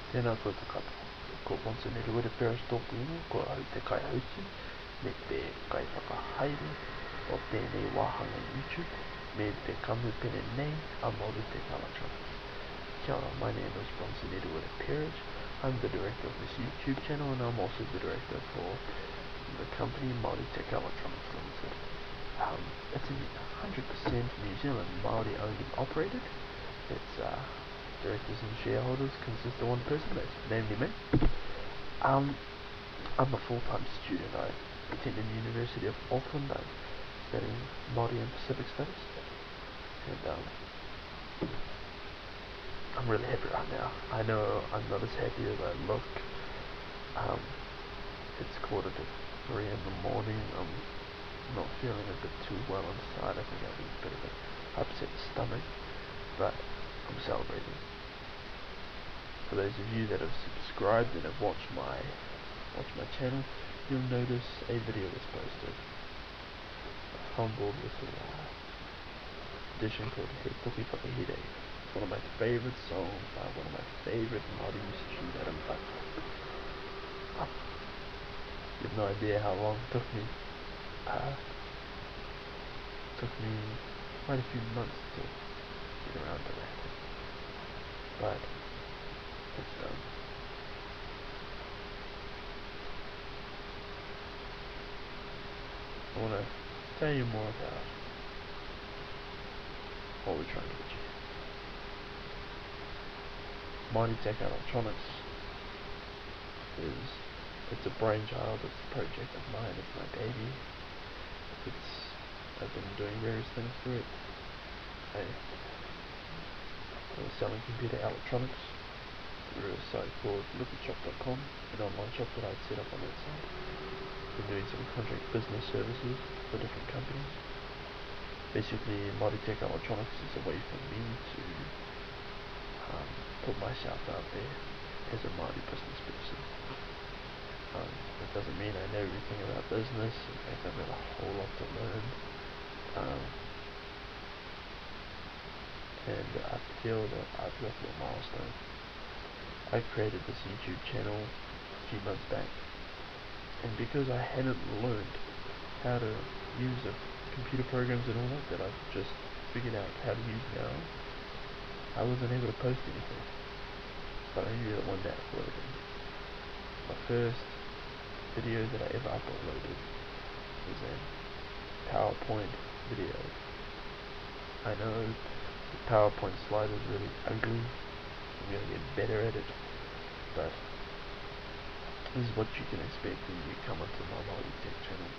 Tēnā koutou katoa. Ko Ponsoneru ere pēra tōku ingo, ko au te kaihauti, me te kaiwhakahaere o tēnei wāhanga YouTube, me te kamupene nei a Maoritech Electronics. Kia ora, my name is Ponsoneru ere pēra. I'm the director of this YouTube channel, and I'm also the director for the company Maoritech Electronics Limited. It's 100% New Zealand Māori owned and operated. Its directors and shareholders consist of one person, that's namely me. I'm a full-time student. I attended the University of Auckland. I'm studying Māori and Pacific Studies, and I'm really happy right now. I know I'm not as happy as I look. It's 2:45 in the morning. I'm not feeling a bit too well inside. I think I have a bit of an upset stomach, but I'm celebrating. For those of you that have subscribed and have watched my channel, you'll notice a video was posted. A humble little edition called He Toki Whakahire. It's one of my favourite songs by one of my favourite Māori musicians, Adam Paka. You have no idea how long it took me. Took me quite a few months to get around to that, but it's done. I want to tell you more about what we're trying to achieve. Maoritech Electronics it's a brainchild, it's a project of mine, it's my baby. I've been doing various things through it. I was selling computer electronics through a site called lookatshop.com, an online shop that I'd set up on that site. Been doing some contract business services for different companies. Basically, Maoritech Electronics is a way for me to put myself out there as a Māori business person. It doesn't mean I know everything about business. In fact, I've got a whole lot to learn. And I feel that I've got to a milestone. I created this YouTube channel a few months back, and because I hadn't learned how to use the computer programs and all that I've just figured out how to use now, I wasn't able to post anything. But I knew that one day I would. My first video that I ever uploaded was a PowerPoint video. I know the PowerPoint slide is really ugly. I'm going to get better at it, but this is what you can expect when you come onto my Maoritech channel.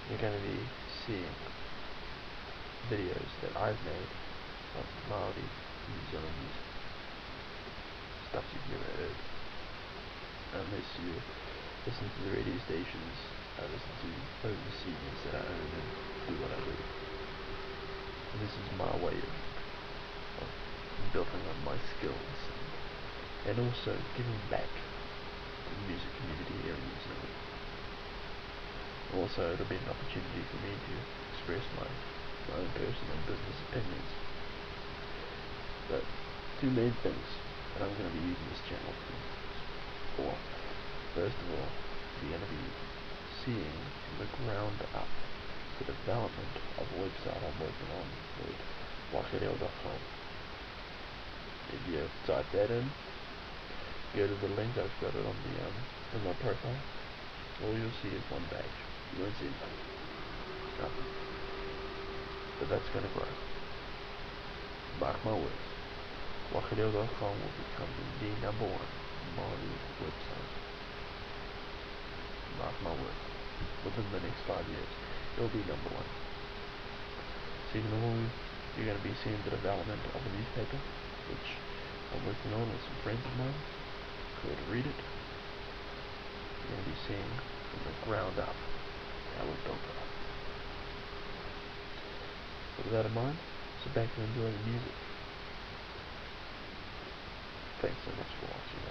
You're going to be seeing videos that I've made of Maori New Zealand music. Stuff you've never heard. Unless you listen to the radio stations, I listen to overseas that I own and do what I do. And this is my way of building on my skills and also giving back to the music community here in New Zealand. Also, it'll be an opportunity for me to express my own personal business opinions. But two main things that I'm going to be using this channel for. First of all, you're going to be seeing from the ground up the development of a website I'm working on called wakareo.com. If you type that in, go to the link, I've got it on the in my profile. All you'll see is one page. You won't see nothing. But that's going to grow. Mark my words. Wakareo.com will become the #1 Māori website. Mark my words. Within the next 5 years, it will be #1. Second of all, you're going to be seeing the development of a newspaper, which I'm working on with some friends of mine, called Read It. You're going to be seeing from the ground up how we've built it up. So with that in mind, sit back and enjoy the music. Thanks so much for watching.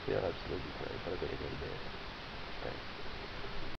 Feel absolutely great, but I better go to bed. Thanks.